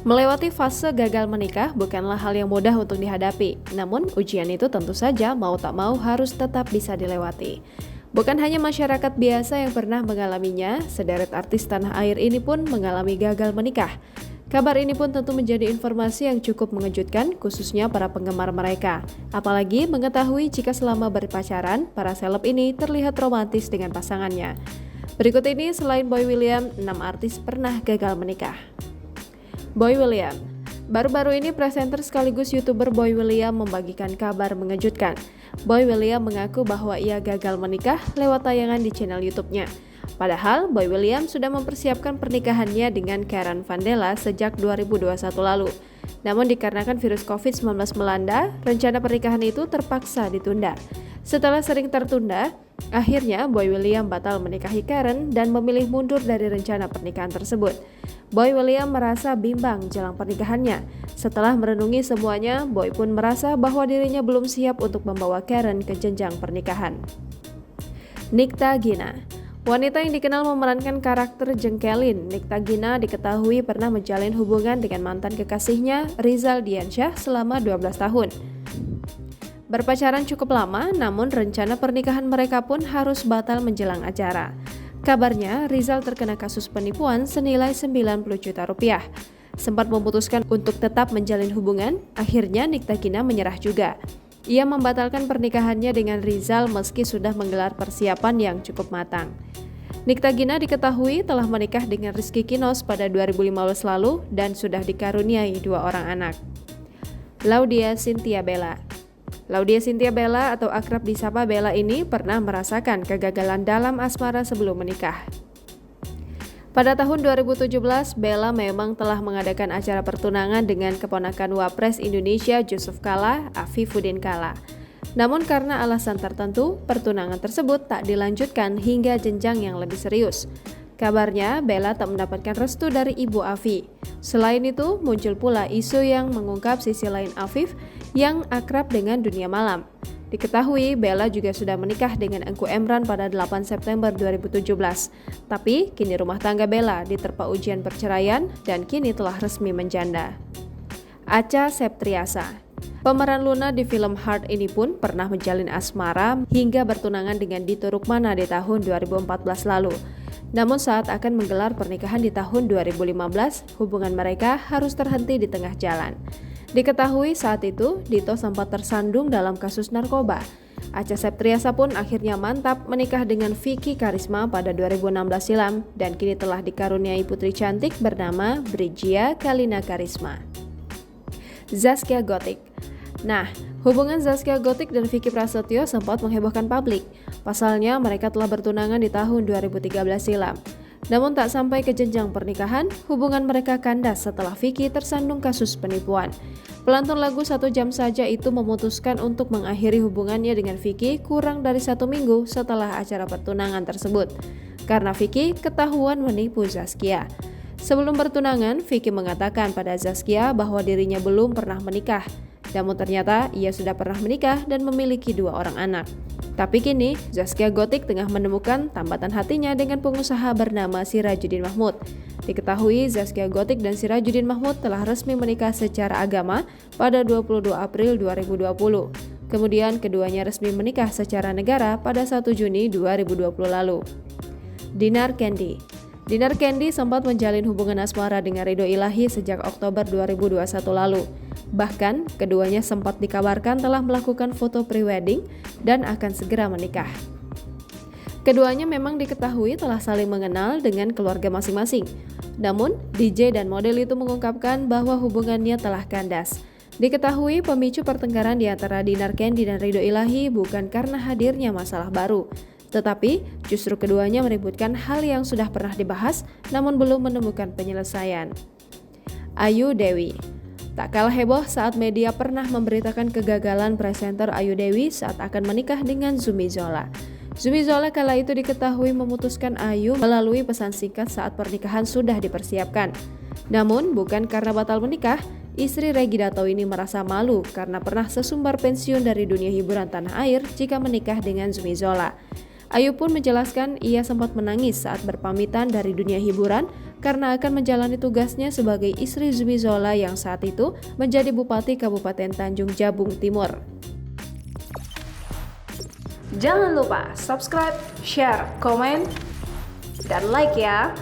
Melewati fase gagal menikah bukanlah hal yang mudah untuk dihadapi, namun ujian itu tentu saja mau tak mau harus tetap bisa dilewati. Bukan hanya masyarakat biasa yang pernah mengalaminya, sederet artis tanah air ini pun mengalami gagal menikah. Kabar ini pun tentu menjadi informasi yang cukup mengejutkan, khususnya para penggemar mereka. Apalagi mengetahui jika selama berpacaran, para seleb ini terlihat romantis dengan pasangannya. Berikut ini selain Boy William, 6 artis pernah gagal menikah. Boy William. Baru-baru ini presenter sekaligus YouTuber Boy William membagikan kabar mengejutkan. Boy William mengaku bahwa ia gagal menikah lewat tayangan di channel YouTube-nya. Padahal Boy William sudah mempersiapkan pernikahannya dengan Karen Vandela sejak 2021 lalu. Namun dikarenakan virus COVID-19 melanda, rencana pernikahan itu terpaksa ditunda. Setelah sering tertunda, akhirnya Boy William batal menikahi Karen dan memilih mundur dari rencana pernikahan tersebut. Boy William merasa bimbang jelang pernikahannya. Setelah merenungi semuanya, Boy pun merasa bahwa dirinya belum siap untuk membawa Karen ke jenjang pernikahan. Nikta Gina. Wanita yang dikenal memerankan karakter jengkelin, Nikta Gina diketahui pernah menjalin hubungan dengan mantan kekasihnya Rizal Diansyah selama 12 tahun. Berpacaran cukup lama, namun rencana pernikahan mereka pun harus batal menjelang acara. Kabarnya, Rizal terkena kasus penipuan senilai 90 juta rupiah. Sempat memutuskan untuk tetap menjalin hubungan, akhirnya Nikta Gina menyerah juga. Ia membatalkan pernikahannya dengan Rizal meski sudah menggelar persiapan yang cukup matang. Nikta Gina diketahui telah menikah dengan Rizky Kinos pada 2015 lalu dan sudah dikaruniai 2 orang anak. Laudia Cynthia Bella. Laudia Cynthia Bella atau akrab disapa Bella ini pernah merasakan kegagalan dalam asmara sebelum menikah. Pada tahun 2017, Bella memang telah mengadakan acara pertunangan dengan keponakan Wapres Indonesia Yusuf Kalla, Afifuddin Kalla. Namun karena alasan tertentu, pertunangan tersebut tak dilanjutkan hingga jenjang yang lebih serius. Kabarnya, Bella tak mendapatkan restu dari ibu Afi. Selain itu, muncul pula isu yang mengungkap sisi lain Afif yang akrab dengan dunia malam. Diketahui, Bella juga sudah menikah dengan Engku Emran pada 8 September 2017. Tapi, kini rumah tangga Bella diterpa ujian perceraian dan kini telah resmi menjanda. Acha Septriasa. Pemeran Luna di film Heart ini pun pernah menjalin asmara hingga bertunangan dengan Dito Rukmana di tahun 2014 lalu. Namun saat akan menggelar pernikahan di tahun 2015, hubungan mereka harus terhenti di tengah jalan. Diketahui saat itu, Dito sempat tersandung dalam kasus narkoba. Acha Septriasa pun akhirnya mantap menikah dengan Vicky Karisma pada 2016 silam dan kini telah dikaruniai putri cantik bernama Brigia Kalina Karisma. Zaskia Gotik. Nah, hubungan Zaskia Gotik dan Vicky Prasetyo sempat menghebohkan publik. Pasalnya, mereka telah bertunangan di tahun 2013 silam. Namun tak sampai ke jenjang pernikahan, hubungan mereka kandas setelah Vicky tersandung kasus penipuan. Pelantun lagu 1 Jam Saja itu memutuskan untuk mengakhiri hubungannya dengan Vicky kurang dari 1 minggu setelah acara pertunangan tersebut. Karena Vicky ketahuan menipu Zaskia. Sebelum bertunangan, Vicky mengatakan pada Zaskia bahwa dirinya belum pernah menikah. Namun ternyata ia sudah pernah menikah dan memiliki 2 orang anak. Tapi kini, Zaskia Gotik tengah menemukan tambatan hatinya dengan pengusaha bernama Sirajuddin Mahmud. Diketahui Zaskia Gotik dan Sirajuddin Mahmud telah resmi menikah secara agama pada 22 April 2020. Kemudian keduanya resmi menikah secara negara pada 1 Juni 2020 lalu. Dinar Candy. Dinar Candy sempat menjalin hubungan asmara dengan Ridho Ilahi sejak Oktober 2021 lalu. Bahkan, keduanya sempat dikabarkan telah melakukan foto prewedding dan akan segera menikah. Keduanya memang diketahui telah saling mengenal dengan keluarga masing-masing. Namun, DJ dan model itu mengungkapkan bahwa hubungannya telah kandas. Diketahui pemicu pertengkaran di antara Dinar Candy dan Ridho Ilahi bukan karena hadirnya masalah baru. Tetapi justru keduanya meributkan hal yang sudah pernah dibahas namun belum menemukan penyelesaian. Ayu Dewi. Tak kalah heboh saat media pernah memberitakan kegagalan presenter Ayu Dewi saat akan menikah dengan Zumi Zola. Zumi Zola kala itu diketahui memutuskan Ayu melalui pesan singkat saat pernikahan sudah dipersiapkan. Namun bukan karena batal menikah, istri Reggy ini merasa malu karena pernah sesumbar pensiun dari dunia hiburan tanah air jika menikah dengan Zumi Zola. Ayu pun menjelaskan ia sempat menangis saat berpamitan dari dunia hiburan karena akan menjalani tugasnya sebagai istri Zumi Zola yang saat itu menjadi Bupati Kabupaten Tanjung Jabung Timur. Jangan lupa subscribe, share, komen, dan like ya!